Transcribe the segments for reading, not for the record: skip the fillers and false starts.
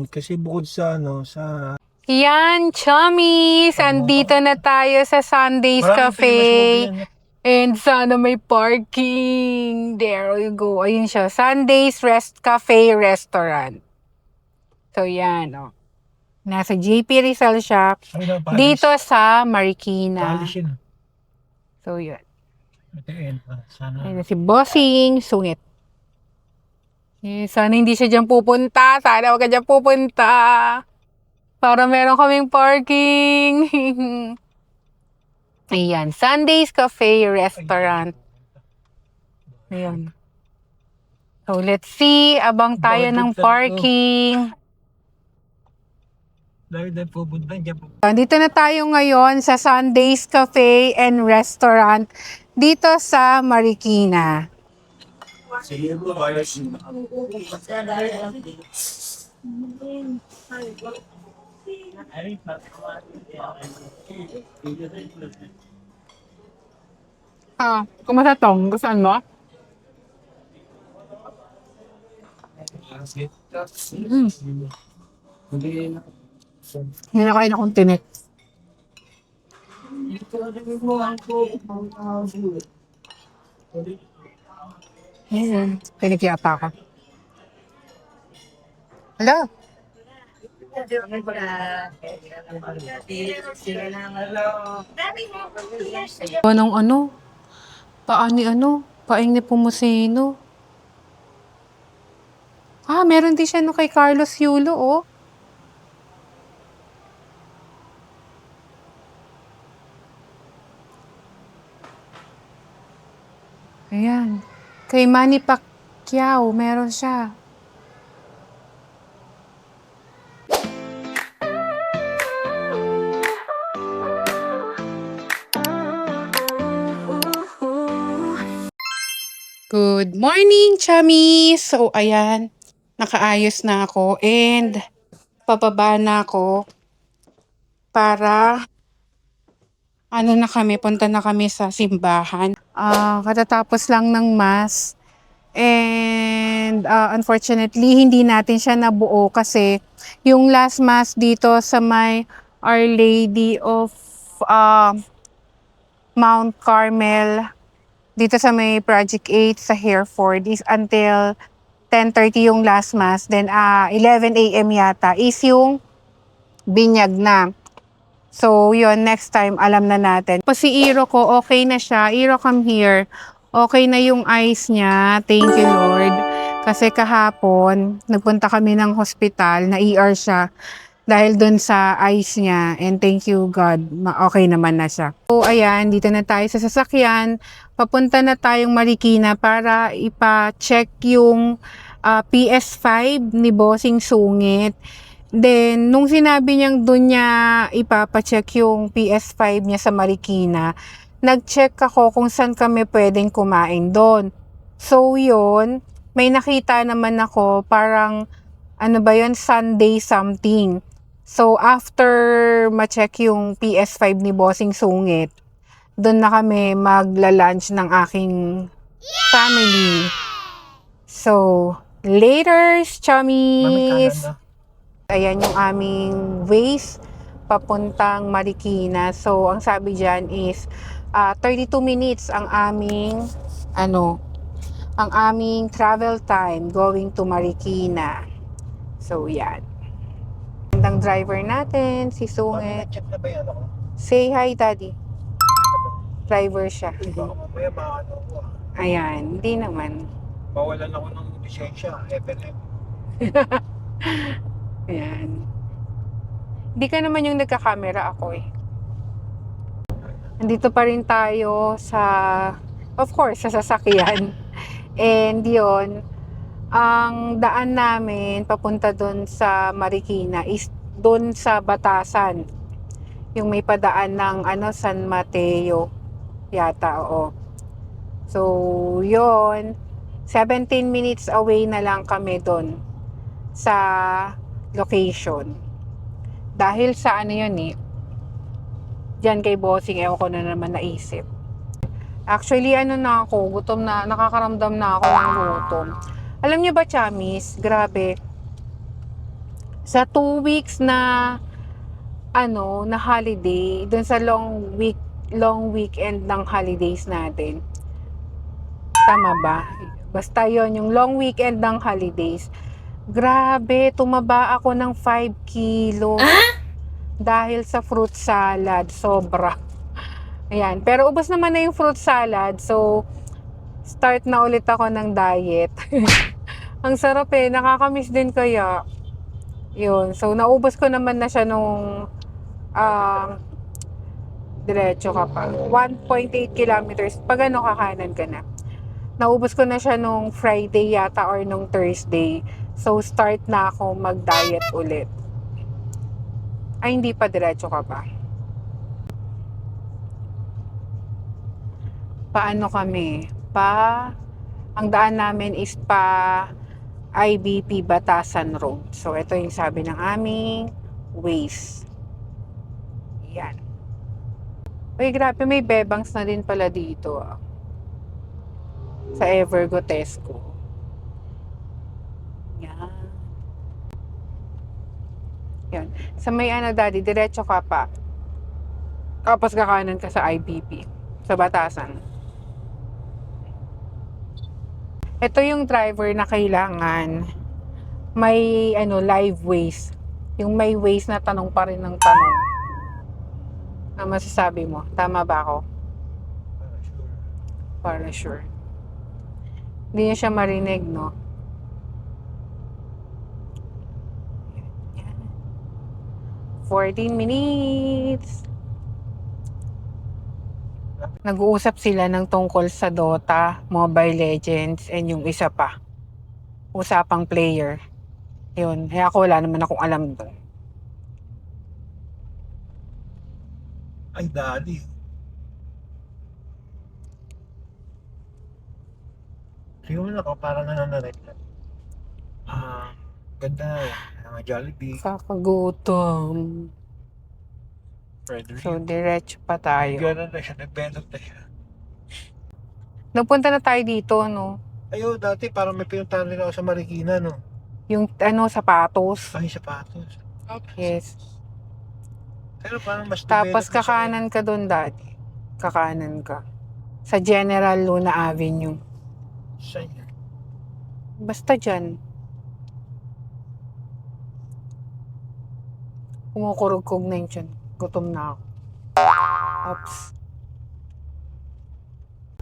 kasi bukod sa ano, sa Yan, chummies! Andito na tayo sa Sundays Cafe. And sana may parking. There you go. Ayun siya. Sundays Cafe Restaurant. So, yan. Oh. Nasa JP Rizal siya. Dito sa Marikina. Palis yun. So, yun. Sana. Ayun si Bossing Sungit. Eh, sana hindi siya dyan pupunta. Sana huwag ka dyan pupunta. Para meron kaming parking. Ayan. Sundays Cafe Restaurant. Ayan. So, let's see. Abang tayo ng parking. Dito na tayo ngayon sa Sundays Cafe and Restaurant dito sa Marikina. Kumusta tong? Gustuhan mo? Hindi na kain akong tinik. Tinik yata ako. Hello? Ano? Paing ni Pumusino. Meron din siya kay Carlos Yulo, oh. Ayan. Kay Manny Pacquiao, meron siya. Good morning, chummies! So, ayan. Nakaayos na ako and pababa na ako para punta na kami sa simbahan. Katatapos lang ng mass and unfortunately hindi natin siya nabuo kasi yung last mass dito sa may Our Lady of Mount Carmel dito sa may Project 8 sa Hereford is until 10:30 yung last mass, then 11 a.m. yata is yung binyag na. So, yun, next time, alam na natin. Si Iro ko, okay na siya. Iro, come here. Okay na yung eyes niya. Thank you, Lord. Kasi kahapon, nagpunta kami ng hospital, na ER siya. Dahil dun sa eyes niya. And thank you, God. Okay naman na siya. So, ayan, dito na tayo sa sasakyan. Papunta na tayong Marikina para ipa-check yung PS5 ni Bossing Sungit. Then, nung sinabi niyang doon niya ipapacheck yung PS5 niya sa Marikina, nag-check ako kung saan kami pwedeng kumain doon. So, yun, may nakita naman ako parang, Sunday something. So, after ma-check yung PS5 ni Bossing Sungit, doon na kami magla-lunch ng aking family. So, later, chummies! Ayan yung aming ways papuntang Marikina. So, ang sabi dyan is 32 minutes ang aming travel time going to Marikina. So, yan. Ang driver natin, si Sungit. Check na ba yan ako? Say hi, Daddy. Driver siya. Ayan, hindi naman. Bawalan ako ng lisensya, FNM. Ayan. Hindi ka naman yung nagka-camera, ako eh. Nandito pa rin tayo of course, sa sasakyan. And yun, ang daan namin papunta doon sa Marikina is doon sa Batasan. Yung may padaan ng San Mateo yata, oo. So, yun, 17 minutes away na lang kami doon sa location. Dahil sa yun eh, dyan kay Bossing, ewan ko na naman naisip. Actually, gutom na, nakakaramdam na ako ng gutom. Alam niyo ba, chummies, grabe, Sa 2 weeks na na holiday, dun sa long weekend ng holidays natin. Tama ba? Basta yon yung long weekend ng holidays. Grabe, tumaba ako ng 5 kilos. Dahil sa fruit salad, sobra. Ayan, pero ubos naman na yung fruit salad, so start na ulit ako ng diet. Ang sarap nakakamiss din kaya. Yun, so naubos ko naman na siya nung diretso ka pa. 1.8 kilometers, pag kakanan ka na. Naubos ko na siya nung Friday yata or nung Thursday. So start na ako mag-diet ulit. Ay, hindi pa, diretso ka pa. Paano kami? Ang daan namin is IBP Batasan Road. So, ito yung sabi ng aming Waze. Yan. Uy, grabe, may bebangs na din pala dito. Sa Evergotesco. Yan. Yan. Sa may daddy, diretso ka pa. Tapos kakanan ka sa IBP. Sa Batasan. Ito yung driver na kailangan may live Waze. Yung may Waze na tanong pa rin ng tanong. Ano masasabi mo? Tama ba ako? Para sure. Hindi niya siya marinig, no? 14 minutes. Nag-uusap sila ng tungkol sa Dota, Mobile Legends, and yung isa pa. Usapang player. Yun. Kaya ako wala naman akong alam doon. Ay, dali. Siguro ako parang nananarig lang. Ganda. Mga Jollibee. Kakagutom. Frederick. So, diretso pa tayo. Gano'n na siya. Nag-benot na siya. Nagpunta na tayo dito, no? Ayo, dati parang may pinuntahan rin ako sa Marikina, no? Yung, sapatos. Ay, sapatos. Yes. Pero parang mas Tapos developed na siya. kakanan ka doon dati. Kakanan ka. Sa General Luna Avenue. Saan yan? Basta dyan. Kumukurog-kog na yun dyan. Gutom na ako. Oops.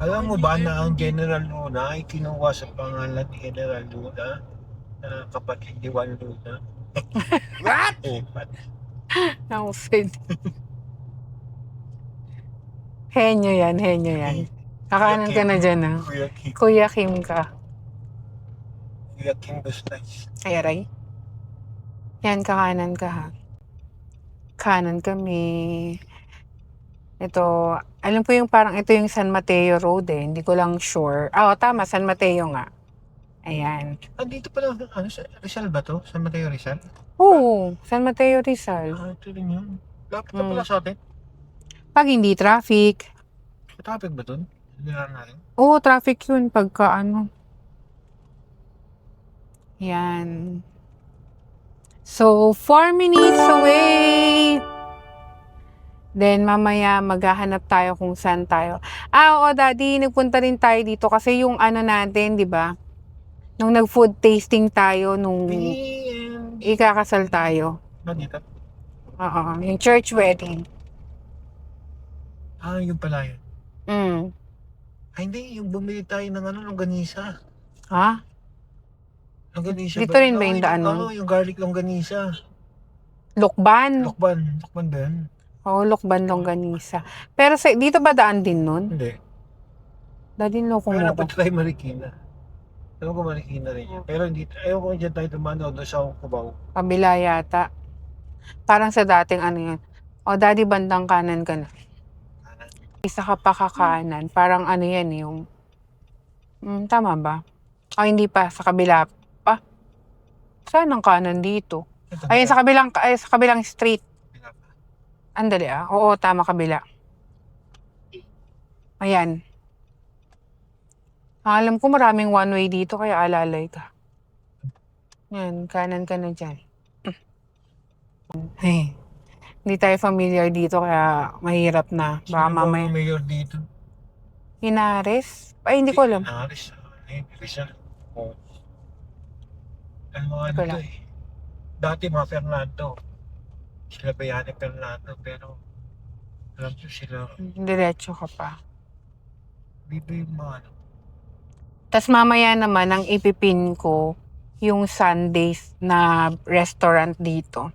Alam mo ba na ang General Luna ay kinuha sa pangalan ni General Luna na kapatid ni Juan Luna? What? Oh, Nausid. Henyo yan. Kakanan ka na dyan, ha? Kuya Kim. Kuya Kim ka. Kuya Kim Bustais. Ay, aray. Yan, kakanan ka, ha? Kanan kami. Ito, alam ko yung parang ito yung San Mateo Road Hindi ko lang sure. Tama, San Mateo nga. Ayan. Andito pala, Rizal ba to? San Mateo Rizal? Oo, San Mateo Rizal. Ito rin yun. Lapit na pala sa atin. Pag hindi traffic. Traffic ba dun? Hindi na natin. Oo, traffic yun pagka Yan. So, 4 minutes away. Then, mamaya maghahanap tayo kung saan tayo. Oo, Daddy, nagpunta rin tayo dito kasi yung natin, di ba? Nung nag-food tasting tayo, nung ikakasal tayo. Ba dito? Oo, yung church wedding. Yung pala yun. Ay, hindi. Yung bumili tayo ng longganisa. Ha? Longganisa Dito rin ba yung daan nun? Yung garlic longganisa. Lokban. Lokban ba yun? Oo, Lokban longganisa. Pero dito ba daan din nun? Hindi. Daddy, loko Pero mo ko. napunta tayo Marikina. Alam ko Marikina rin yan. Pero hindi, ayaw ko dyan tayo dumano doon sa Cubao. Kabila yata. Parang sa dating yun. Daddy, bandang kanan ka na. Isa ka pa kakanan. Parang yan yung... tama ba? Hindi pa. Sa kabila pa. Saan ang kanan dito? Ayun, sa kabilang street. Andali Oo, tama, kabila. Ayan. Alam ko maraming one way dito, kaya alalay ka. Yan, kanan ka na dyan. Hey, hindi tayo familiar dito kaya mahirap na. Baka Sino ba ang mamaya. mayor dito? Inares? Ay, hindi ko alam. Inaris. Rizal. Oh. Ang mga Hindi ko ano to alam. eh. Dati mga Fernando. Sila Bayani Fernando. Pero alam ko sila. Diretso ka pa. Bibo yung mga ano. Tapos mamaya naman, ang ipipin ko, yung Sundays na restaurant dito.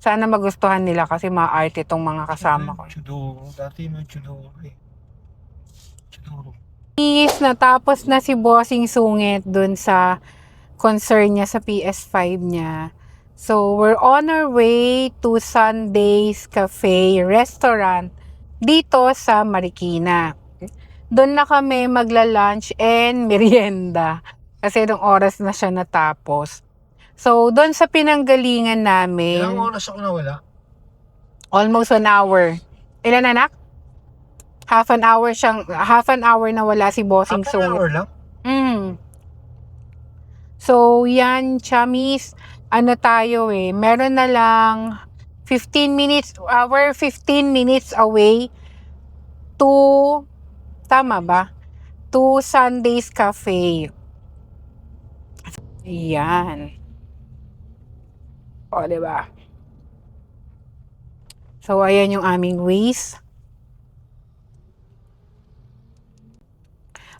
Sana magustuhan nila kasi maarte itong mga kasama ko. Chudoro. Dati may Chudoro eh. Chudoro. Is natapos na si Bossing Sungit dun sa concern niya sa PS5 niya. So, we're on our way to Sundays Cafe Restaurant dito sa Marikina. Doon na kami magla-lunch and merienda kasi nung oras na siya natapos. So, doon sa pinanggalingan namin, Ilang oras ako nawala? almost an hour. Ilan anak? Half an hour na wala si Bossing Half an Sungit. hour lang? So, yan, chummies. Ano tayo eh, meron na lang 15 minutes, we're 15 minutes away to, tama ba? To Sundays Cafe. Yan. O, diba? So, ayan yung aming ways.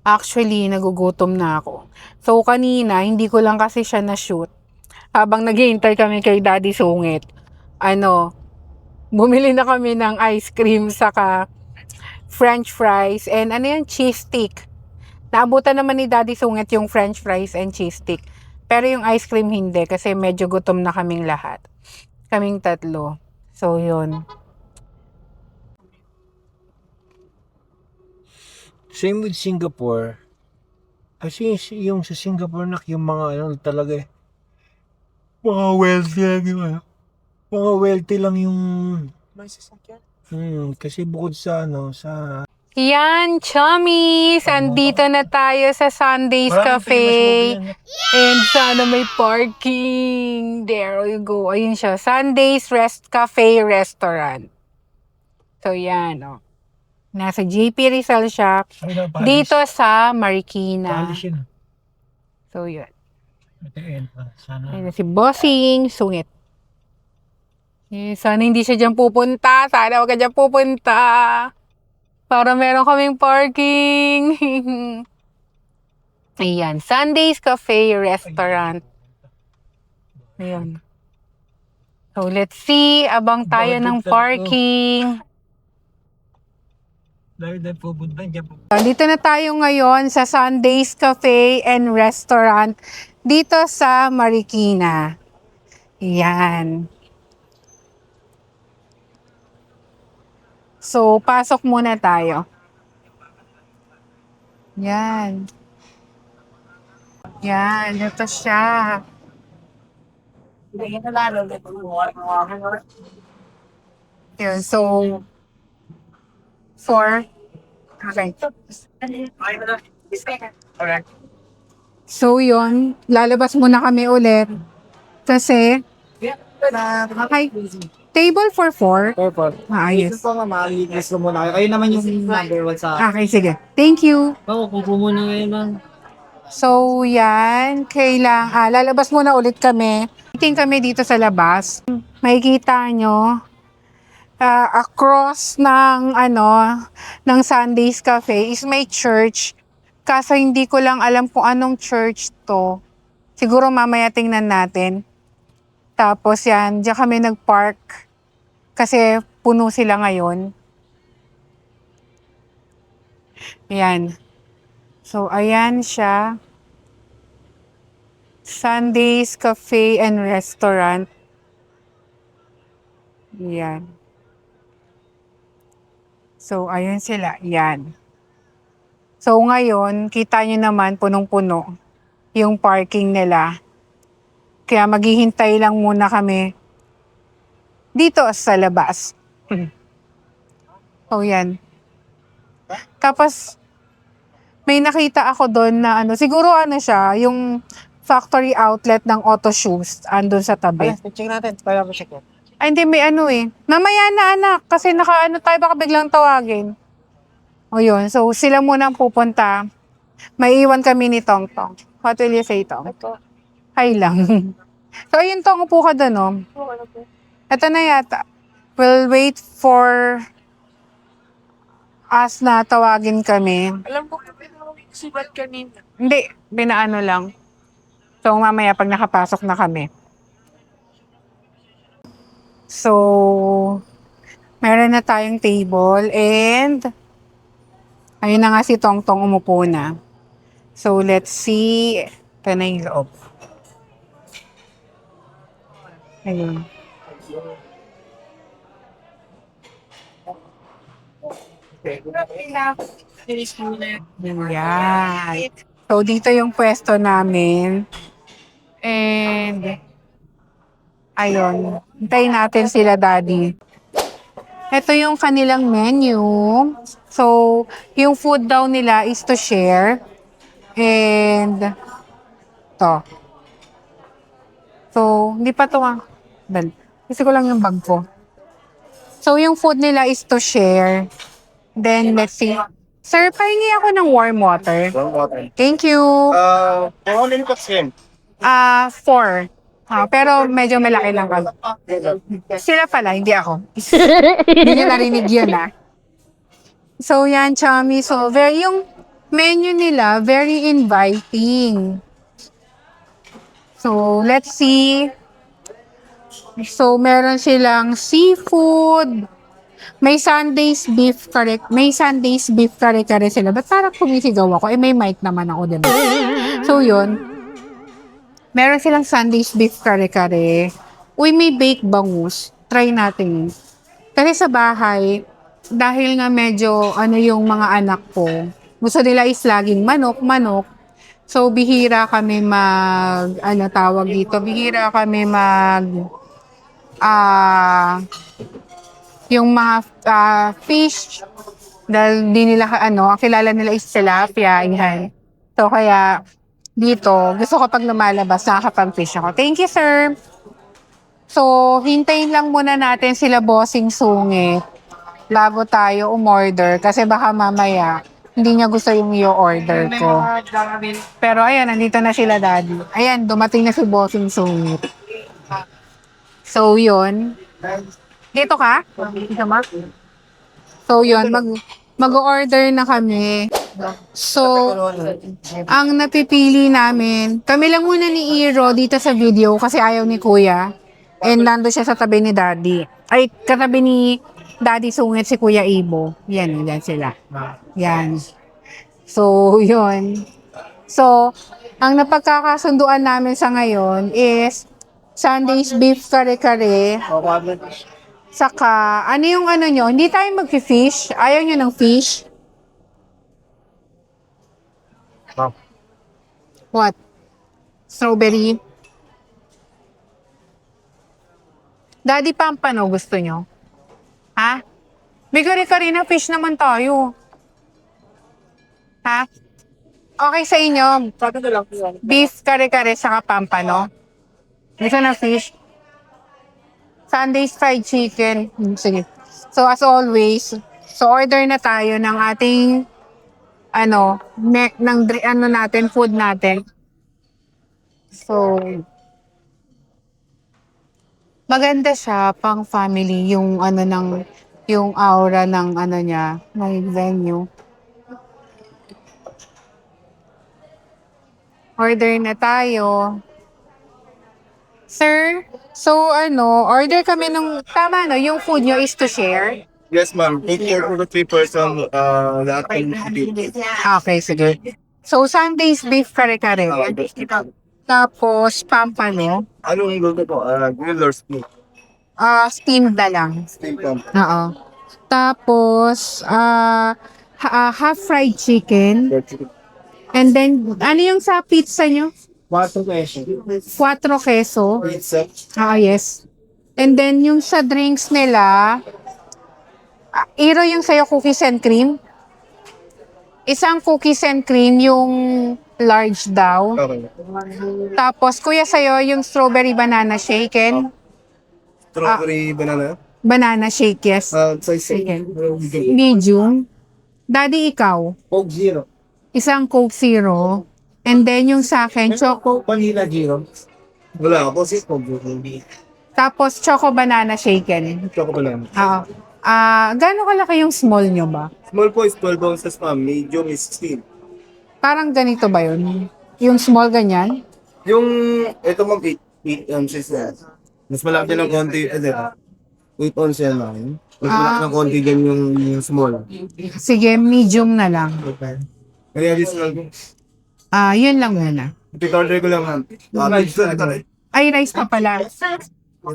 Actually, nagugutom na ako. So, kanina, hindi ko lang kasi siya na-shoot. Habang naghihintay kami kay Daddy Sungit, bumili na kami ng ice cream saka french fries and cheese stick. Naabutan naman ni Daddy Sungit yung french fries and cheese stick. Pero yung ice cream hindi kasi medyo gutom na kaming lahat. Kaming tatlo. So, yun. Same with Singapore. Kasi yung sa Singapore yung mga ano talaga eh. Mga wealthy lang yung ano. Mga wealthy lang yung may sasakyan. Kasi bukod sa sa Yan, chummies! Andito na tayo sa Sundays maraming Cafe. famous movie yan. And sana may parking. There you go. Ayun siya. Sundays Cafe Restaurant. So, yan. Nasa JP Rizal Shop. Ay, no, Paris. Dito sa Marikina. Paris yun. So, yun. Ito yun. Sana. Ayun na si Bossing Sungit. Sana hindi siya dyan pupunta. Sana huwag ka dyan pupunta. Para meron kaming parking. Ayan. Sundays Cafe Restaurant. Ayan. So, let's see. Abang tayo ng parking. Dahil pupunta dyan po. Dito na tayo ngayon sa Sundays Cafe and Restaurant dito sa Marikina. Yan. So, pasok muna tayo. Yan. Yan, ito siya. Yun, so, 4. Okay. So, yun. Lalabas muna kami ulit. Kasi, okay. Table for 4. Purple. Ayos. Ito po nga, mag-guess ko muna kayo. Kayo naman yung number 1 sa... Okay, sige. Thank you. Oo, kupo muna ngayon lang. So, yan. Lalabas muna ulit kami. Meeting kami dito sa labas. Makikita nyo, across ng, ng Sundays Cafe is may church. Kaso hindi ko lang alam kung anong church to. Siguro mamaya tingnan natin. Tapos yan, diyan kami nag-park. Kasi puno sila ngayon. Yan. So, ayan siya. Sundays Cafe and Restaurant. Yan. So, ayun sila. Yan. So, ngayon, kita nyo naman, punong-puno yung parking nila. Kaya maghihintay lang muna kami dito sa labas. So, yan. Tapos, may nakita ako doon na siguro siya, yung factory outlet ng Auto Shoes andun sa tabi. Check natin. Para ko check yan. Ay, hindi, may ano eh. Mamaya na anak, kasi nakaano tayo, baka biglang tawagin. O yun, so sila muna ang pupunta. May iwan kami ni Tong Tong. What will you say, Tong? Hi lang. So, ayun, Tong, upo ka doon, oh. Ito na yata. We'll wait for us na tawagin kami. Alam ko subat kanina. Hindi, binaano lang. So, mamaya pag nakapasok na kami. So, meron na tayong table and ayun na nga si Tong Tong umupo na. So, let's see. Ito na yung loob. Ayun. Finish mo na yun. Yan. So, dito yung pwesto namin. And, ayun. Hintayin natin sila, Daddy. Ito yung kanilang menu. So, yung food daw nila is to share. And, to. So, hindi pa to ah. Kasi ko lang yung bag ko. So, yung food nila is to share. Then, let's see. Sir, pahingi ako ng warm water. Thank you. How many cups yan? 4. Pero medyo malaki lang kami. Sila pala, hindi ako. Hindi nyo narinig yun, ah. So, yan, chummy. So, yung menu nila, very inviting. So, let's see. So, meron silang seafood. May Sundays beef kare-kare sila. Ba't parang kumisigaw ako? Eh, may mic naman ako, diba? So, yun. Meron silang Sundays beef kare-kare. Uy, may baked bangus. Try natin. Kasi sa bahay, dahil nga medyo yung mga anak ko, gusto nila is laging manok. So, bihira kami bihira kami yung mga fish, dahil di nila, ang kilala nila is tilapia, yan. So, kaya, dito, gusto ko pag lumalabas, nakakapag-fish ako. Thank you, sir. So, hintayin lang muna natin sila bossing sungit bago tayo umorder, kasi baka mamaya, hindi niya gusto yung i-order ko. Pero, ayan, nandito na sila, Daddy. Ayan, dumating na si bossing sungit. So, yun. Dito ka? Dito, ma? So, yun. Mag-order na kami. So, ang napipili namin, kami lang muna ni Iro dito sa video kasi ayaw ni Kuya. And nando siya sa tabi ni Daddy. Ay, katabi ni Daddy sungit si Kuya Ibo. Yan sila. Yan. So, yun. So, ang napagkakasunduan namin sa ngayon is Sundays beef kare-kare. Saka, yung nyo? Hindi tayo mag-fish? Ayaw nyo ng fish? What? Strawberry? Daddy Pampano gusto nyo? Ha? May kare-kare na fish naman tayo. Ha? Okay sa inyo? Beef kare-kare saka Pampano? Gusto na fish? Sundays fried chicken. Sige. So, as always, order na tayo ng ating, food natin. So, maganda siya, pang family, yung aura ng niya, ng venue. Order na tayo. Sir, so order kami tama yung food nyo is to share? Yes, ma'am. Take care for the 3 person. Okay, sige. So, Sundays beef kare-kare. Tapos, Pampano. Anong gusto po? Grill or steam? Steamed na lang. Steam pump. Oo. Tapos, half fried chicken. And then, ano yung sa pizza nyo? 4 question. 4 queso. Pizza. Yes. And then, yung sa drinks nila, Iro yung sa'yo cookies and cream. Isang cookies and cream, yung large daw. Okay. Tapos, kuya sa'yo, yung strawberry banana shaken. Strawberry banana. Banana shake, yes. Size Sige. Medium. Daddy, ikaw? Coke Zero. Isang Coke Zero. And then yung sa akin, choco. Vanilla Zero. Wala ako si Coke Zero. Tapos choco banana shaken. Choco banana. Oo. Gano'ng kalaki yung small nyo ba? Small po is 12 ounces ma'am. Medium is 16. Parang ganito ba yun? Yung small ganyan? Yung, ito ma'am, 8 ounces na. Mas malaki ng konti. 8 ounces yan ma'am. Mas malaki ng konti din yung small. Sige, medium na lang. Kaya additional ko. Yun lang muna. Ito-order ko lang ma'am. Ay, rice pa pala.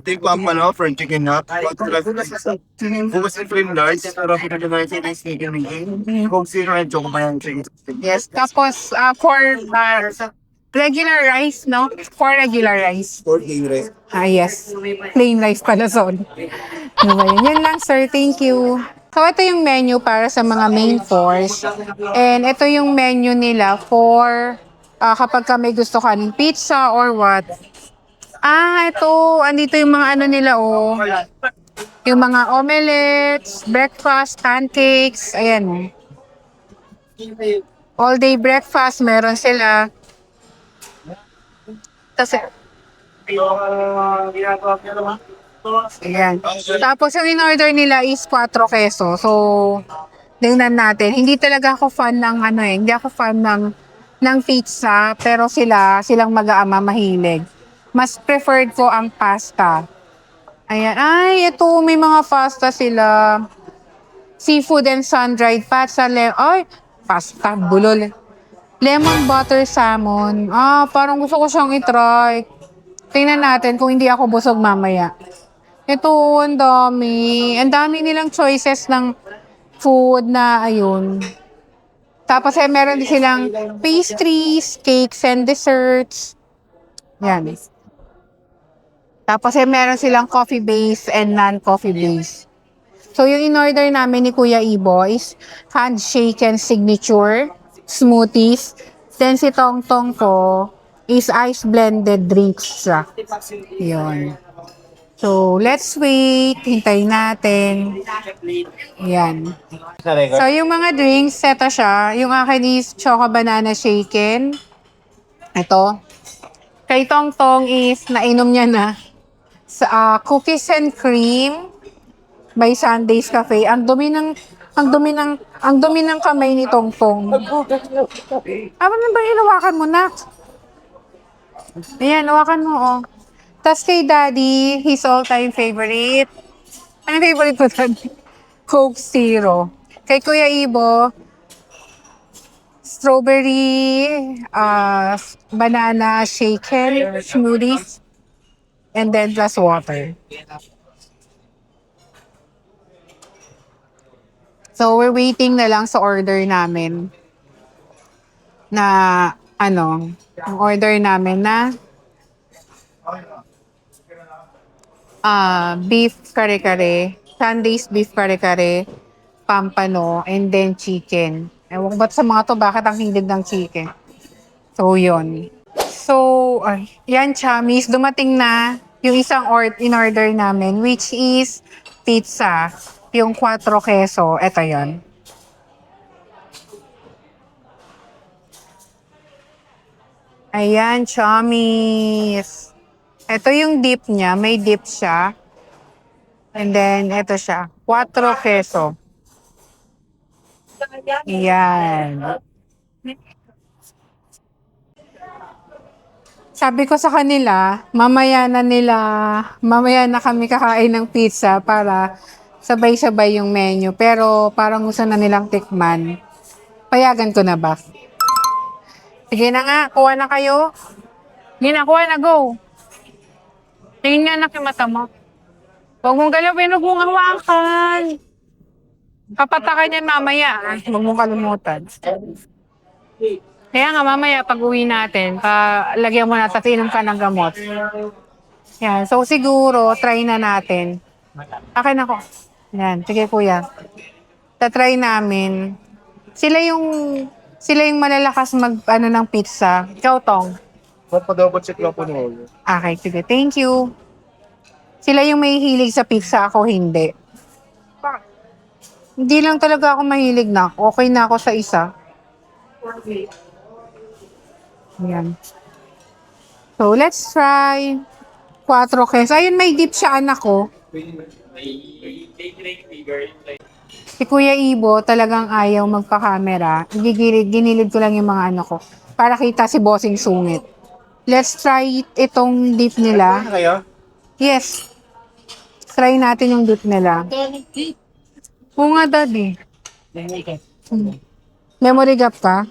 Take pa ano, fried chicken hot. Focus and frame large. Sarap ito na rice and chicken again. Coke Zero and choco banana chicken. Yes. Tapos, for regular rice, no? For regular rice. 14 rice. Yes. Plain rice pala, sorry. Diba yun? Yun lang, sir. Thank you. So, ito yung menu para sa mga main course. And ito yung menu nila for kapag ka may gusto ka ng pizza or what. Ito. Andito yung mga ano nila, oh. Yung mga omelets, breakfast, pancakes. Ayan. All day breakfast, meron sila. Tapos, ayan. Tapos yung in-order nila is 4 queso. So, tingnan natin. Hindi talaga ako fan ng hindi ako fan ng pizza, pero silang mag-aama mahilig. Mas preferred ko ang pasta. Ayan. Ay, ito may mga pasta sila. Seafood and sun-dried pasta. Ay, pasta, bulol. Lemon butter salmon. Parang gusto ko siyang itry. Tingnan natin kung hindi ako busog mamaya. Ito, ang dami. Ang dami nilang choices ng food na ayun. Tapos meron din silang pastries, cakes, and desserts. Yan. Tapos meron silang coffee base and non-coffee base. So yung in-order namin ni Kuya Ibo is handshaken signature, smoothies. Then si Tongtong ko is ice blended drinks siya. Yun. So, let's wait. Hintayin natin. Yan. So, yung mga drinks, ito siya. Yung akin is choco banana shaken. Ito. Kay Tongtong is nainom niya na sa cookies and cream by Sundays Cafe. Ang dumi ng kamay ni Tongtong. Ano ba inawakan mo na? Ayan, hawakan mo, oh. Tapos kay Daddy, his all-time favorite. Anong favorite ko, Daddy? Coke Zero. Kay Kuya Ibo, strawberry, banana shaken, smoothies, and then plus water. So, we're waiting na lang sa order namin. Ang order namin na beef kare-kare, Sundays beef kare-kare, pampano, and then chicken. Ewan ko ba't sa mga to, bakit ang hilig ng chicken? So, yun. So, yan, Chamis, dumating na yung isang in-order namin, which is pizza. Yung 4 queso, eto yun. Ayan, Chamis. Ito yung dip niya. May dip siya. And then, ito siya. 4 queso. Ayan. Sabi ko sa kanila, mamaya na kami kakain ng pizza para sabay-sabay yung menu. Pero parang gusto na nilang tikman. Payagan ko na ba? Sige na nga, kuha na kayo. Sige na, kuha na, go. Tingin nga na yung mata mo. Huwag mong galawin, huwag mong hawakan. Papatakan yan mamaya. Huwag mong kalimutan. Kaya nga mamaya pag uwi natin, lagyan mo na tatinom ka ng gamot. Yan. So siguro, try na natin. Akin ako. Yan. Sige kuya. Tatry namin. Sila yung malalakas ng pizza. Ikaw, Tong. Pa-double check lang po nyo. Okay, sige. Thank you. Sila yung may hilig sa pizza, ako hindi. Hindi lang talaga ako mahilig na. Okay na ako sa isa. Ayan. So, let's try 4 queso. Ayun, may dip siya, anak ko. Si Kuya Ibo talagang ayaw magpa-camera. Ginilid ko lang yung mga ano ko. Para kita si Bossing sungit. Let's try itong dip nila. Kayo? Yes. Try natin yung dip nila. Oo nga, daddy. Memory gap ka?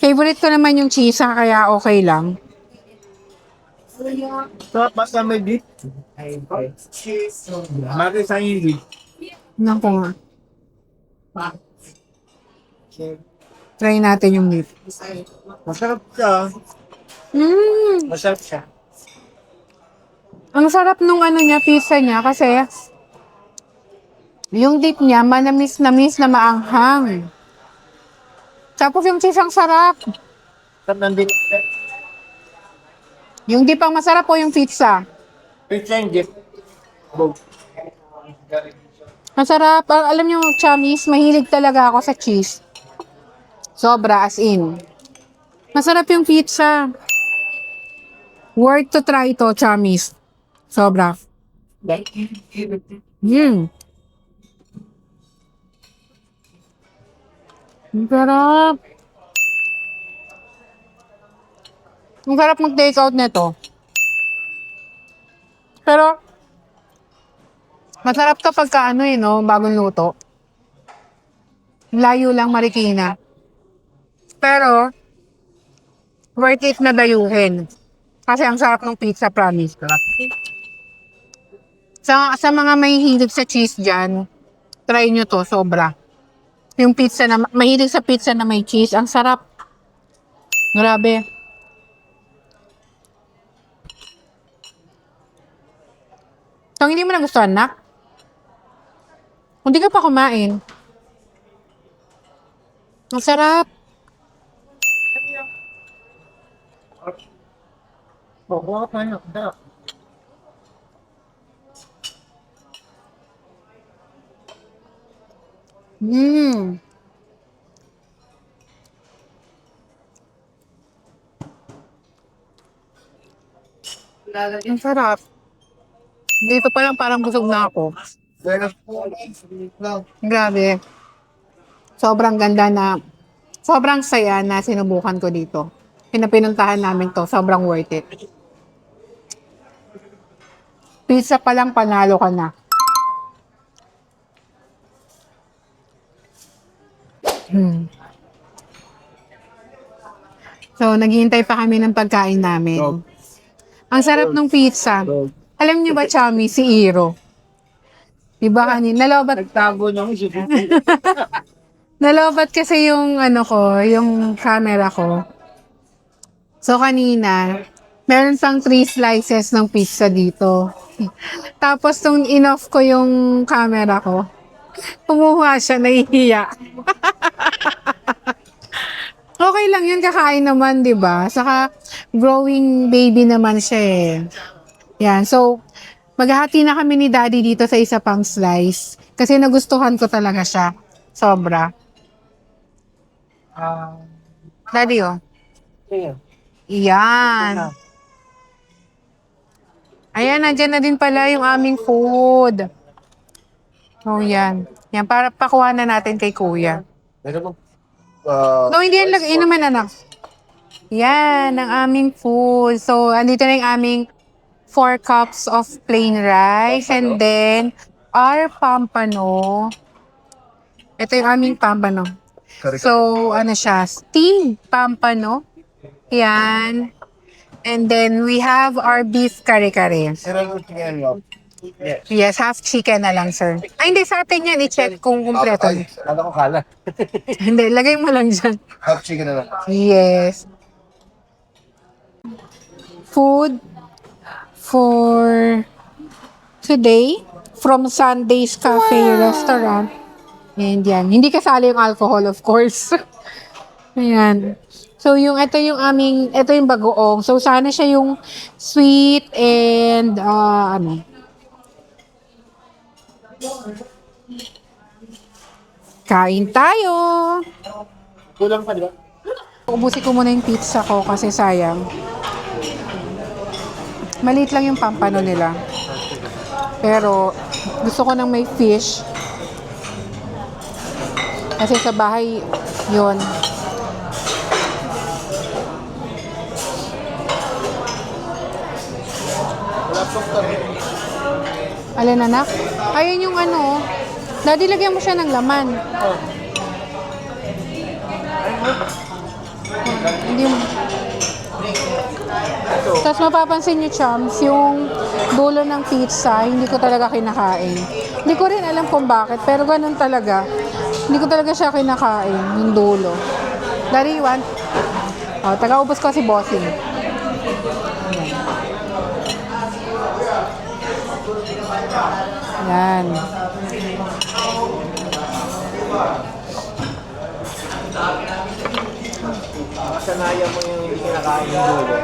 Favorite ko naman yung cheese, kaya okay lang. So, basta may dip. Bakit sa hindi? Naku nga. Try natin yung dip. Masarap siya. Masarap siya. Ang sarap nung ano niya, pizza niya kasi yung dip niya manamis-namis na maanghang. Tapos yung cheese ang sarap. Sarap ng dip. Yung dip ang masarap o yung pizza? Pizza yung dip. Masarap. Alam niyo, Chamis, mahilig talaga ako sa cheese. Sobra, as in. Masarap yung pizza. Worth to try ito, Chamis. Sobra. Ang sarap. Ang sarap mag-take out nito. Pero, masarap kapag ano no, bagong luto. Layo lang, Marikina. Pero, worth it na dayuhin. Kasi ang sarap ng pizza, promise. Sa mga may hilig sa cheese dyan, try nyo to, sobra. Yung pizza na, mahilig sa pizza na may cheese, ang sarap. Grabe. Kung hindi mo nagustuhan, nak, kung di ka pa kumain, ang sarap. Oo, ano? Ang sarap. Dito pa lang parang busog na ako. Grabe. Sobrang ganda na, sobrang saya na sinubukan ko dito. Pinuntahan namin to, sobrang worth it. Pizza pa lang, panalo ka na. So, naghihintay pa kami ng pagkain namin. Ang sarap ng pizza. Alam niyo ba, Chami, si Iro? Diba kanina, nalobat. Nagtago niya ako. Nalobat kasi yung ano ko, yung camera ko. So kanina, meron pang 3 slices ng pizza dito. Tapos nung in-off ko yung camera ko, kumuha siya, nahihiya. Okay lang yun, kakain naman, di ba? Saka, growing baby naman siya eh. Yan, so, maghahati na kami ni Daddy dito sa isa pang slice. Kasi nagustuhan ko talaga siya. Sobra. Daddy, oh. Yan. Ayan, nandyan na din pala yung aming food. Oh, yan. Yan, para pakuha na natin kay Kuya. No, hindi yan lang. Naman, anak. Yan, ang aming food. So, andito na yung aming 4 cups of plain rice. And then, our pampano. Ito yung aming pampano. So, ano siya? Steamed pampano. Yan. And then, we have our beef kare-kare. Yes, half chicken na lang, sir. Ay, hindi, sa atin yan. I-check kung kumpleto. Ano ko kala? Hindi, lagay mo lang dyan. Half chicken na lang. Yes. Food for today from Sunday's Cafe Restaurant. And yan. Hindi kasali yung alcohol, of course. Ayan. So, ito yung bagoong. So, sana siya yung sweet and, kain tayo! Kulang pa, di ba? Ubusin ko muna yung pizza ko kasi sayang. Maliit lang yung pampano nila. Pero, gusto ko ng may fish. Kasi sa bahay, yon. Alin anak? Ayun yung ano. Daddy, lagyan mo siya ng laman. Hindi mo. Tapos mapapansin nyo, chums, yung dulo ng pizza, hindi ko talaga kinakain. Hindi ko rin alam kung bakit, pero ganun talaga. Hindi ko talaga siya kinakain, yung dulo. Daddy, you want? Oh, taga-ubos ko si Bossing. Yan. Kasanayan mo yung hindi kinakain yung dulo.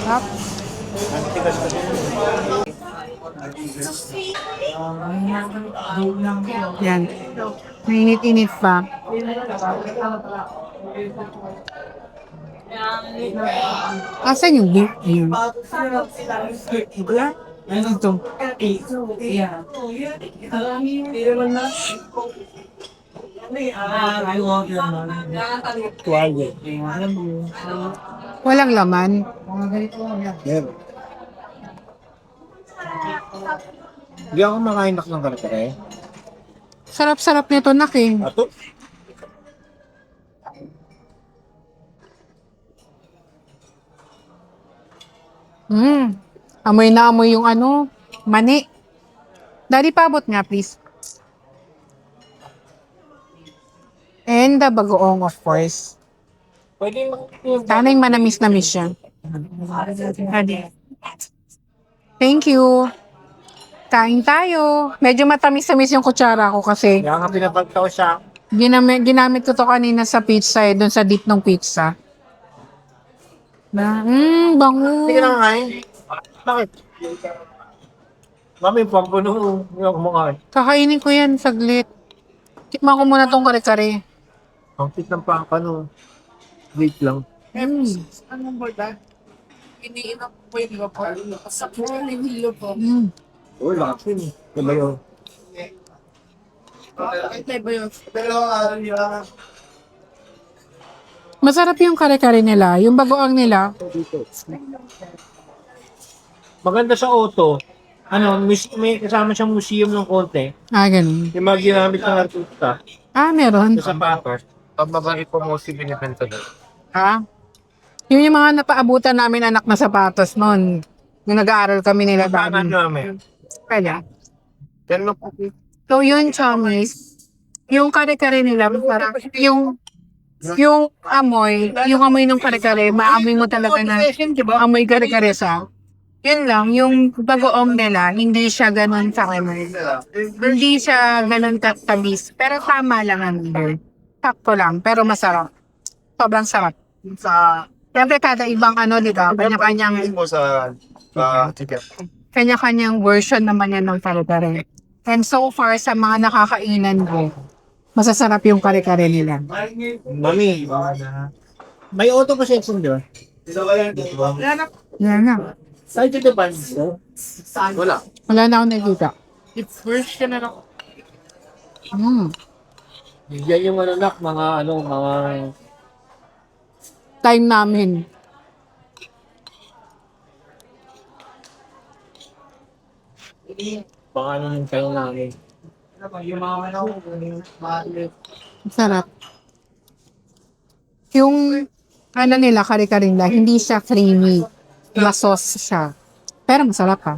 Hap. Ang tigas ka din. Yan. Mainit-init pa. Asan yung beef? Ayun. Ano to? Tuwalye. Walang laman. Meron. Hindi ako makain ng kare-kare. Sarap-sarap nito, nak eh. Ato? Amoy na amoy yung ano, mani. Daddy, paabot nga, please. And the bagoong, of course. Pwede Sana yung manamis-namis siya. Daddy. Thank you. Kain tayo. Medyo matamis-tamis yung kutsara ko kasi Kaya nga pinapagtaw siya. ginamit ko to kanina sa pizza eh, doon sa dip ng pizza. Bango. Hindi ka nakakain. Bakit? Mami, pampuno. Hindi ako kumakain. Kakainin ko yan saglit. Tikman ko muna tong kare-kare. Ang tit ng pampano. Wait lang. Anong bola? Iniinom po yung vapor. Sa po yung hilo po. Uy, lakas yun eh. Diba yun? Ito ba yun? Masarap yung kare-kare nila. Yung bagoong nila. Maganda sa auto. Ano, may kasama siyang museum ng konti. Ganun. Yung mga ginamit ng artista Meron. sa sapatos. Pag mabangit po mo si binibenta doon. Yun yung mga napaabutan namin anak na sapatos noon. Nung nag-aaral kami nila Paano dati. namin? Kaya. Yan lang po. So yun, chummies. Yung kare-kare nila, parang yung amoy ng kare-kare, maamoy mo talaga na amoy kare-kare sa. Yun lang, yung bagoong nila, hindi siya ganun sa Hindi siya ganun tamis. Pero tama lang ang sakto lang, pero masarap. Sobrang sarap. Siyempre kada ibang dito, kanya-kanyang version naman yan ng kare-kare. And so far, sa mga nakakainan ko, masasarap yung kare-kare nila. Mami, may auto kasi yung doon. Yan na. Saan dito ba? Wala. Wala na akong nakikita. First ka na lang. Yan yung mga Time namin. yung kayo namin. Sarap. Yung nila, kare-kare nila, hindi siya creamy. Sauce siya. Pero masarap ha.